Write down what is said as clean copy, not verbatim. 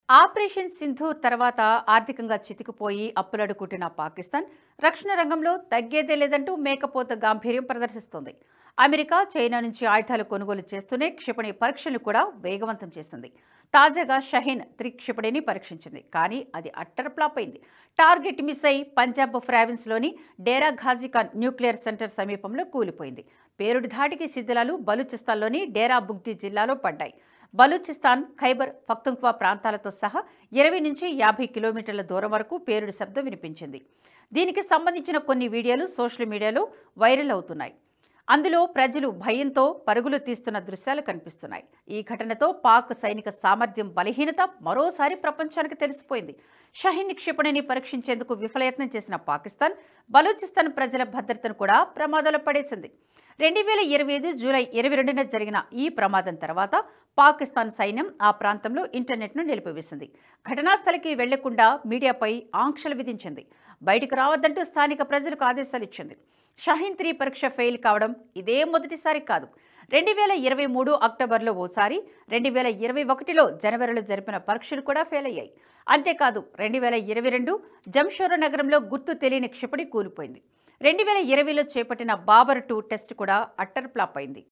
Operation Sindoor తర్వాత ఆర్థికంగా చితికిపోయి అప్పులడుకుంటున్న పాకిస్తాన్ రక్షణ రంగంలో తగ్గేదే లేదంటూ మేకపోత గాంభీర్యం ప్రదర్శిస్తోంది. అమెరికా, చైనా నుంచి ఆయుధాలు కొనుగోలు చేస్తూనే క్షిపణి పరీక్షలు కూడా వేగవంతం చేసింది. తాజాగా షహీన్-3 క్షిపణిని పరీక్షించింది. కానీ అది అట్టర్ ఫ్లాప్ అయింది. టార్గెట్ మిస్ అయి పంజాబ్ ప్రావిన్స్లోని డేరా ఘాజీ ఖాన్ న్యూక్లియర్ సెంటర్ సమీపంలో కూలిపోయింది. పేలుడు ధాటికి శిథిలాలు బలూచిస్తాన్లోని డేరా బుగ్టీ జిల్లాలో పడ్డాయి. బలూచిస్తాన్, ఖైబర్ పఖ్తుంఖ్వా ప్రాంతాలతో సహా 20 నుంచి 50 కిలోమీటర్ల దూరం వరకు పేలుడు శబ్దం వినిపించింది. దీనికి సంబంధించిన కొన్ని వీడియోలు సోషల్ మీడియాలో వైరల్ అవుతున్నాయి. అందులో ప్రజలు భయంతో పరుగులు తీస్తున్న దృశ్యాలు కనిపిస్తున్నాయి. ఈ ఘటనతో పాక్ సైనిక సామర్థ్యం బలహీనత మరోసారి ప్రపంచానికి తెలిసిపోయింది. షహీన్ క్షిపణిని పరీక్షించేందుకు విఫలయత్నం చేసిన పాకిస్తాన్ బలూచిస్తాన్ ప్రజల భద్రతను కూడా ప్రమాదంలో పడేసింది. 2025 జూలై 22న జరిగిన ఈ ప్రమాదం తర్వాత పాకిస్తాన్ సైన్యం ఆ ప్రాంతంలో ఇంటర్నెట్ను నిలిపివేసింది. ఘటనా స్థలికి వెళ్లకుండా మీడియాపై ఆంక్షలు విధించింది. బయటకు రావద్దంటూ స్థానిక ప్రజలకు ఆదేశాలు ఇచ్చింది. షహీన్-3 పరీక్ష ఫెయిల్ కావడం ఇదే మొదటిసారి కాదు. 2023 అక్టోబర్లో ఓసారి, 2021లో జనవరిలో జరిపిన పరీక్షలు కూడా ఫెయిల్ అయ్యాయి. అంతేకాదు 2022 జంషోరా నగరంలో గుర్తు తెలియని క్షిపణి కూలిపోయింది. 2020లో చేపట్టిన బాబర్-2 టెస్ట్ కూడా అట్టర్ ఫ్లాప్ అయింది.